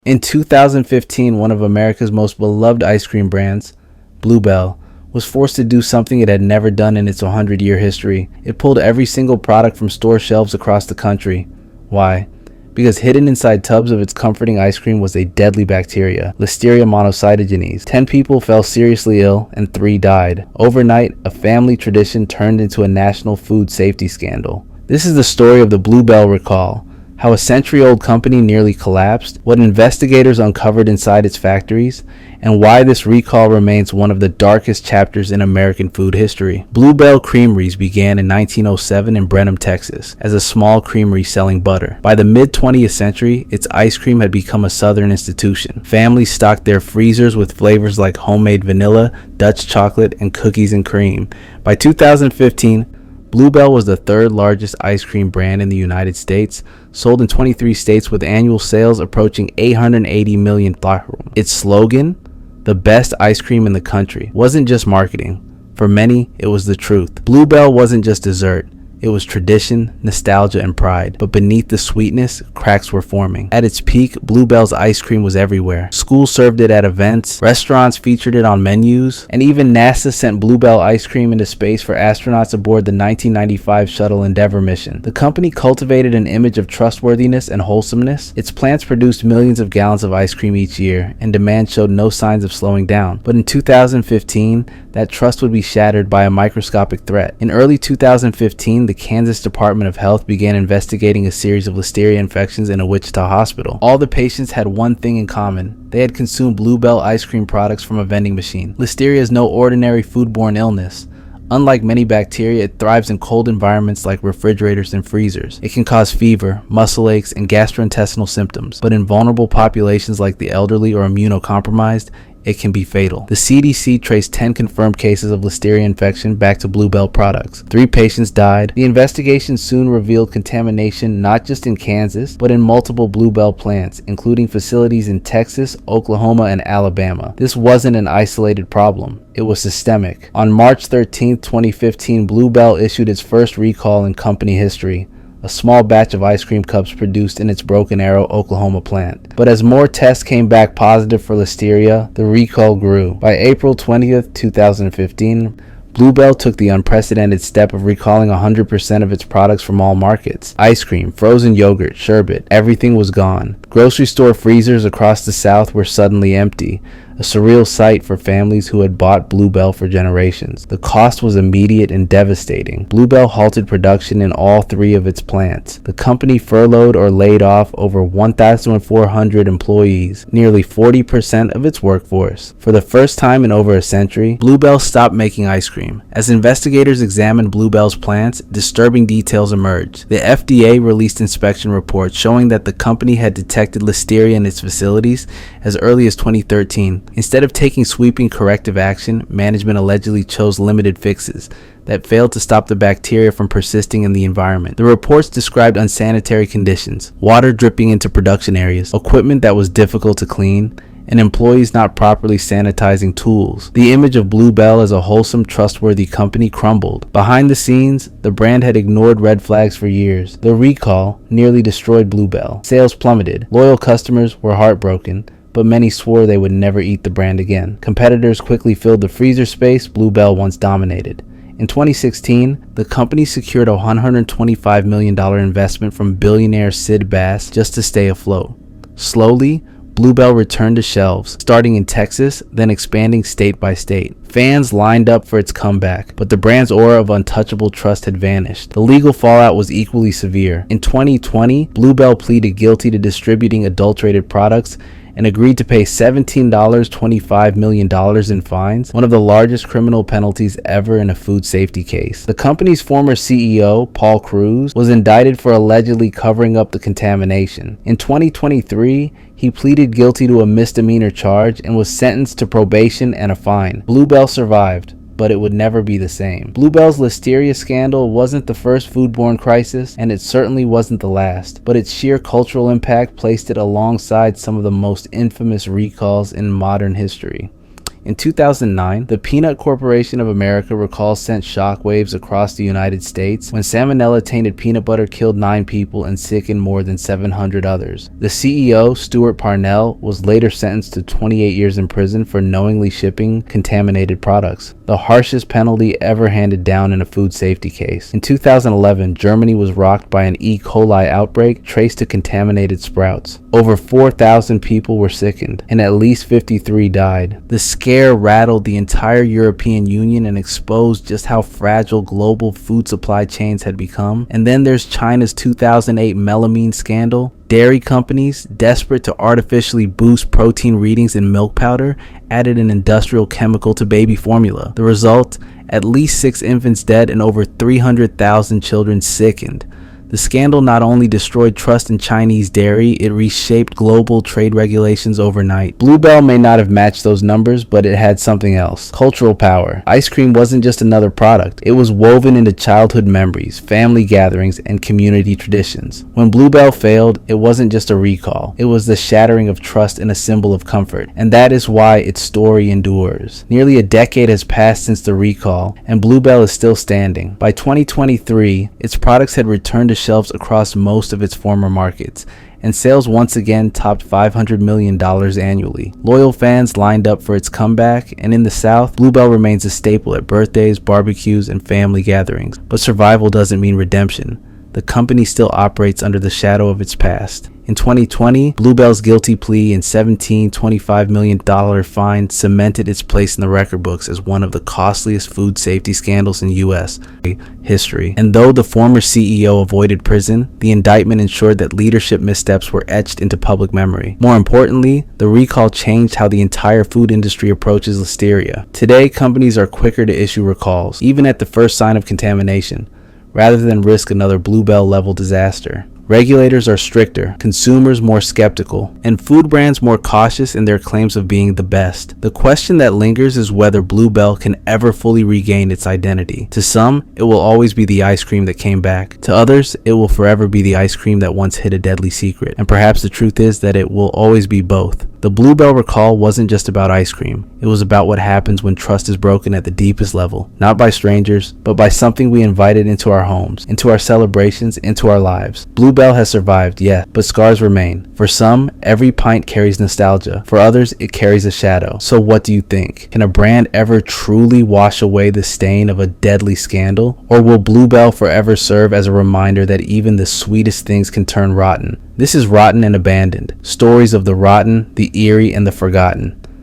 In 2015, one of America's most beloved ice cream brands, Bluebell, was forced to do something it had never done in its 100-year history. It pulled every single product from store shelves across the country. Why? Because hidden inside tubs of its comforting ice cream was a deadly bacteria, Listeria monocytogenes. 10 people fell seriously ill and 3 died. Overnight, a family tradition turned into a national food safety scandal. This is the story of the Bluebell recall, how a century-old company nearly collapsed, what investigators uncovered inside its factories, and why this recall remains one of the darkest chapters in American food history. Bluebell Creameries began in 1907 in Brenham, Texas, as a small creamery selling butter. By the mid-20th century, its ice cream had become a southern institution. Families stocked their freezers with flavors like homemade vanilla, Dutch chocolate, and cookies and cream. By 2015, Bluebell was the third largest ice cream brand in the United States, sold in 23 states with annual sales approaching 880 million. Its slogan, "The best ice cream in the country," wasn't just marketing. For many, it was the truth. Bluebell wasn't just dessert. It was tradition, nostalgia, and pride. But beneath the sweetness, cracks were forming. At its peak, Bluebell's ice cream was everywhere. Schools served it at events, restaurants featured it on menus, and even NASA sent Bluebell ice cream into space for astronauts aboard the 1995 Shuttle Endeavour mission. The company cultivated an image of trustworthiness and wholesomeness. Its plants produced millions of gallons of ice cream each year, and demand showed no signs of slowing down. But in 2015, that trust would be shattered by a microscopic threat. In early 2015, the Kansas Department of Health began investigating a series of Listeria infections in a Wichita hospital. All the patients had one thing in common. They had consumed Bluebell ice cream products from a vending machine. Listeria is no ordinary foodborne illness. Unlike many bacteria, it thrives in cold environments like refrigerators and freezers. It can cause fever, muscle aches, and gastrointestinal symptoms. But in vulnerable populations like the elderly or immunocompromised, it can be fatal. The CDC traced 10 confirmed cases of Listeria infection back to Bluebell products. 3 patients died. The investigation soon revealed contamination not just in Kansas, but in multiple Bluebell plants, including facilities in Texas, Oklahoma, and Alabama. This wasn't an isolated problem. It was systemic. On March 13, 2015, Bluebell issued its first recall in company history. A small batch of ice cream cups produced in its Broken Arrow, Oklahoma plant. But as more tests came back positive for Listeria, the recall grew. By April 20th, 2015, Bluebell took the unprecedented step of recalling 100% of its products from all markets. Ice cream, frozen yogurt, sherbet, everything was gone. Grocery store freezers across the South were suddenly empty, a surreal sight for families who had bought Bluebell for generations. The cost was immediate and devastating. Bluebell halted production in all 3 of its plants. The company furloughed or laid off over 1,400 employees, nearly 40% of its workforce. For the first time in over a century, Bluebell stopped making ice cream. As investigators examined Bluebell's plants, disturbing details emerged. The FDA released inspection reports showing that the company had detected Listeria in its facilities as early as 2013. Instead of taking sweeping corrective action, management allegedly chose limited fixes that failed to stop the bacteria from persisting in the environment. The reports described unsanitary conditions, water dripping into production areas, equipment that was difficult to clean, and employees not properly sanitizing tools. The image of Bluebell as a wholesome, trustworthy company crumbled. Behind the scenes, the brand had ignored red flags for years. The recall nearly destroyed Bluebell. Sales plummeted. Loyal customers were heartbroken, but many swore they would never eat the brand again. Competitors quickly filled the freezer space Bluebell once dominated. In 2016, the company secured a $125 million investment from billionaire Sid Bass just to stay afloat. Slowly, Bluebell returned to shelves, starting in Texas, then expanding state by state. Fans lined up for its comeback, but the brand's aura of untouchable trust had vanished. The legal fallout was equally severe. In 2020, Bluebell pleaded guilty to distributing adulterated products and agreed to pay $17.25 million in fines, one of the largest criminal penalties ever in a food safety case. The company's former CEO, Paul Cruz, was indicted for allegedly covering up the contamination. In 2023, he pleaded guilty to a misdemeanor charge and was sentenced to probation and a fine. Bluebell survived, but it would never be the same. Bluebell's Listeria scandal wasn't the first foodborne crisis, and it certainly wasn't the last, but its sheer cultural impact placed it alongside some of the most infamous recalls in modern history. In 2009, the Peanut Corporation of America recalls sent shockwaves across the United States when salmonella-tainted peanut butter killed 9 people and sickened more than 700 others. The CEO, Stuart Parnell, was later sentenced to 28 years in prison for knowingly shipping contaminated products, the harshest penalty ever handed down in a food safety case. In 2011, Germany was rocked by an E. coli outbreak traced to contaminated sprouts. Over 4,000 people were sickened, and at least 53 died. The scare rattled the entire European Union and exposed just how fragile global food supply chains had become. And then there's China's 2008 melamine scandal. Dairy companies, desperate to artificially boost protein readings in milk powder, added an industrial chemical to baby formula. The result? At least 6 infants dead and over 300,000 children sickened. The scandal not only destroyed trust in Chinese dairy, it reshaped global trade regulations overnight. Bluebell may not have matched those numbers, but it had something else. Cultural power. Ice cream wasn't just another product. It was woven into childhood memories, family gatherings, and community traditions. When Bluebell failed, it wasn't just a recall. It was the shattering of trust and a symbol of comfort. And that is why its story endures. Nearly a decade has passed since the recall, and Bluebell is still standing. By 2023, its products had returned to shelves across most of its former markets, and sales once again topped $500 million annually. Loyal fans lined up for its comeback, and in the South, Bluebell remains a staple at birthdays, barbecues, and family gatherings. But survival doesn't mean redemption. The company still operates under the shadow of its past. In 2020, Bluebell's guilty plea and $25 million fine cemented its place in the record books as one of the costliest food safety scandals in U.S. history. And though the former CEO avoided prison, the indictment ensured that leadership missteps were etched into public memory. More importantly, the recall changed how the entire food industry approaches Listeria. Today, companies are quicker to issue recalls, even at the first sign of contamination, rather than risk another Bluebell-level disaster. Regulators are stricter, consumers more skeptical, and food brands more cautious in their claims of being the best. The question that lingers is whether Bluebell can ever fully regain its identity. To some, it will always be the ice cream that came back. To others, it will forever be the ice cream that once hid a deadly secret. And perhaps the truth is that it will always be both. The Bluebell recall wasn't just about ice cream. It was about what happens when trust is broken at the deepest level, not by strangers, but by something we invited into our homes, into our celebrations, into our lives. Bluebell has survived, yes, but scars remain. For some, every pint carries nostalgia. For others, it carries a shadow. So what do you think? Can a brand ever truly wash away the stain of a deadly scandal? Or will Bluebell forever serve as a reminder that even the sweetest things can turn rotten? This is Rotten and Abandoned, stories of the rotten, the eerie, and the forgotten.